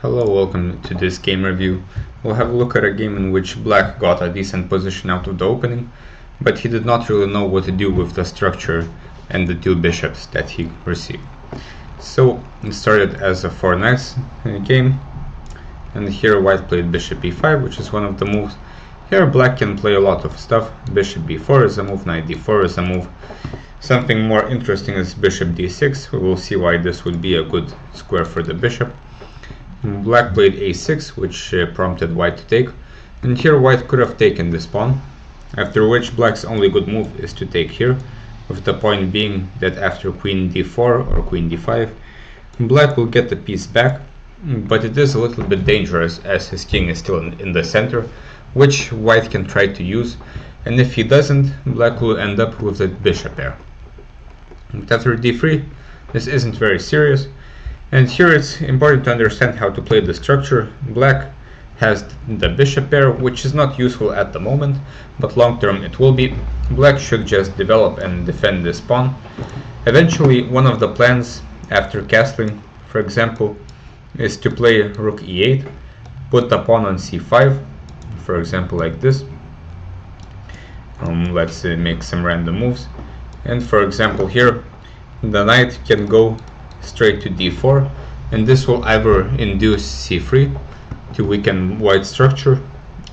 Hello, welcome to this game review. We'll have a look at a game in which black got a decent position out of the opening, but he did not really know what to do with the structure and the two bishops that he received. So it started as a 4 knights game, and here white played bishop e5, which is one of the moves. Here black can play a lot of stuff. Bishop b4 is a move, knight d4 is a move. Something more interesting is bishop d6. We will see why this would be a good square for the bishop. Black played a6, which prompted white to take, and here white could have taken this pawn, after which black's only good move is to take here, with the point being that after queen d4 or queen d5, black will get the piece back, but it is a little bit dangerous as his king is still in the center, which white can try to use, and if he doesn't, black will end up with the bishop pair. After d3, this isn't very serious. And here it's important to understand how to play the structure. Black has the bishop pair, which is not useful at the moment, but long term it will be. Black should just develop and defend this pawn. Eventually, one of the plans after castling, for example, is to play rook e8, put the pawn on c5, for example like this. Let's make some random moves. And for example here, the knight can go straight to d4, and this will either induce c3 to weaken white's structure,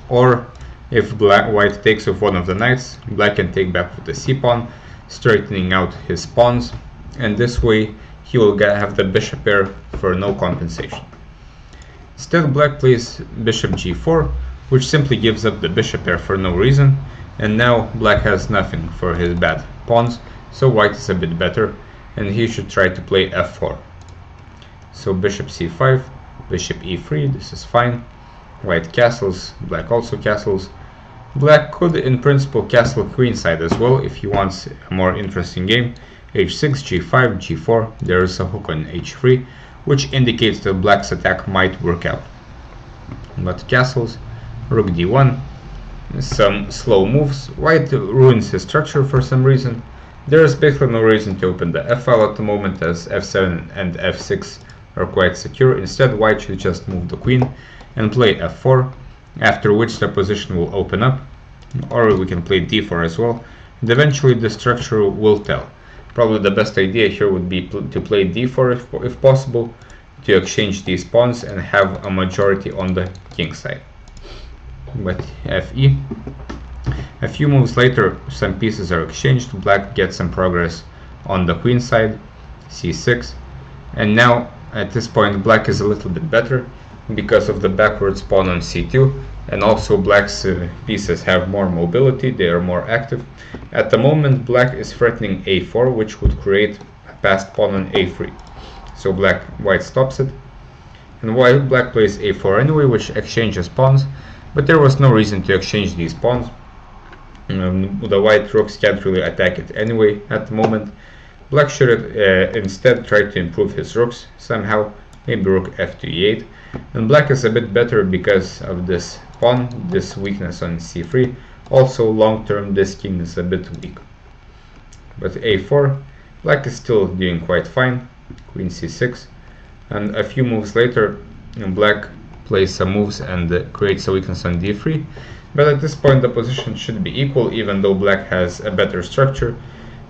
or if white takes with one of the knights, black can take back with the c-pawn, straightening out his pawns, and this way he will have the bishop pair for no compensation. Instead, black plays bishop g4, which simply gives up the bishop pair for no reason, and now black has nothing for his bad pawns, so white is a bit better, and he should try to play f4. So bishop c5, bishop e3, this is fine. White castles, black also castles. Black could in principle castle queenside as well if he wants a more interesting game. h6, g5, g4, there is a hook on h3, which indicates that black's attack might work out. But castles, rook d1, some slow moves. White ruins his structure for some reason. There is basically no reason to open the f-file at the moment, as f7 and f6 are quite secure. Instead, white should just move the queen and play f4, after which the position will open up, or we can play d4 as well, and eventually the structure will tell. Probably the best idea here would be to play d4 if possible, to exchange these pawns and have a majority on the king side. But fe. A few moves later, some pieces are exchanged. Black gets some progress on the queen side, c6, and now at this point black is a little bit better because of the backwards pawn on c2, and also black's pieces have more mobility, they are more active. At the moment black is threatening a4, which would create a passed pawn on a3, so white stops it, and while black plays a4 anyway, which exchanges pawns, but there was no reason to exchange these pawns. The white rooks can't really attack it anyway at the moment. Black should instead try to improve his rooks somehow, maybe rook f to e8, and black is a bit better because of this pawn, this weakness on c3. Also long term this king is a bit weak. But a4, black is still doing quite fine, queen c6, and a few moves later black plays some moves and creates a weakness on d3. But at this point the position should be equal, even though black has a better structure.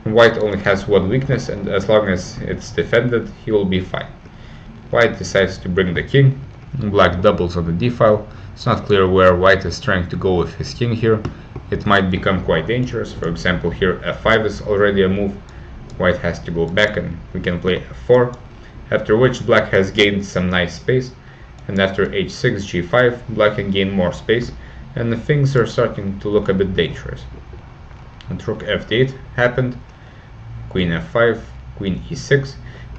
White only has one weakness, and as long as it's defended, he will be fine. White decides to bring the king. Black doubles on the d-file. It's not clear where white is trying to go with his king here. It might become quite dangerous. For example, here f5 is already a move. White has to go back and we can play f4, after which black has gained some nice space. And after h6, g5, black can gain more space, and the things are starting to look a bit dangerous. And rook f8 happened, queen f5, queen e6,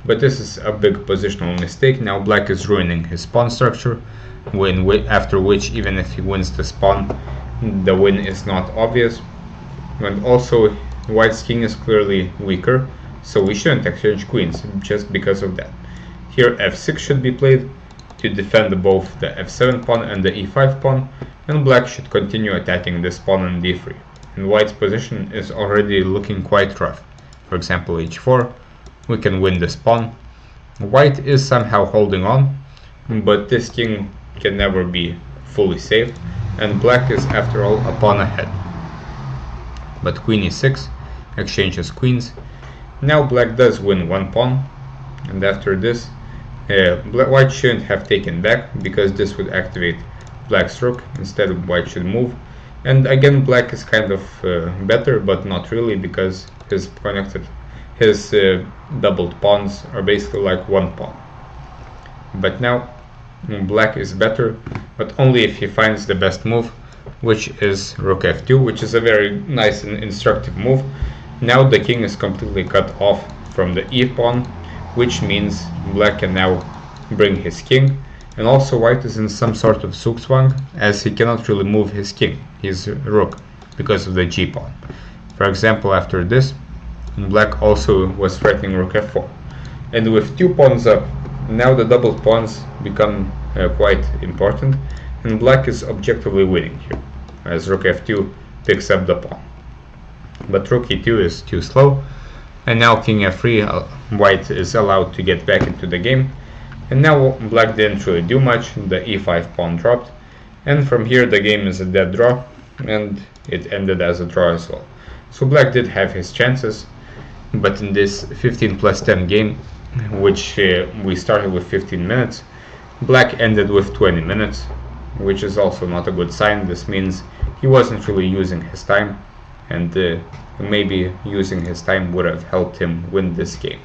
but this is a big positional mistake. Now black is ruining his pawn structure, after which even if he wins this pawn, the win is not obvious. And also white's king is clearly weaker, so we shouldn't exchange queens just because of that. Here f6 should be played to defend both the f7 pawn and the e5 pawn, and black should continue attacking this pawn on d3. And white's position is already looking quite rough. For example, h4, we can win this pawn. White is somehow holding on, but this king can never be fully safe, and black is after all a pawn ahead. But queen e6 exchanges queens. Now black does win one pawn, and after this white shouldn't have taken back, because this would activate black's rook. Instead white should move, and again black is kind of better, but not really, because his doubled pawns are basically like one pawn. But now black is better, but only if he finds the best move, which is rook f2, which is a very nice and instructive move. Now the king is completely cut off from the e pawn, which means black can now bring his king, and also white is in some sort of zugzwang, as he cannot really move his king, his rook, because of the g pawn. For example, after this, black also was threatening rook f4, and with two pawns up, now the doubled pawns become quite important, and black is objectively winning here, as rook f2 picks up the pawn. But rook e2 is too slow, and now king f3, white is allowed to get back into the game, and now black didn't really do much. The e5 pawn dropped, and from here the game is a dead draw, and it ended as a draw as well. So black did have his chances, but in this 15+10 game, which we started with 15 minutes, black ended with 20 minutes, which is also not a good sign. This means he wasn't really using his time, and maybe using his time would have helped him win this game.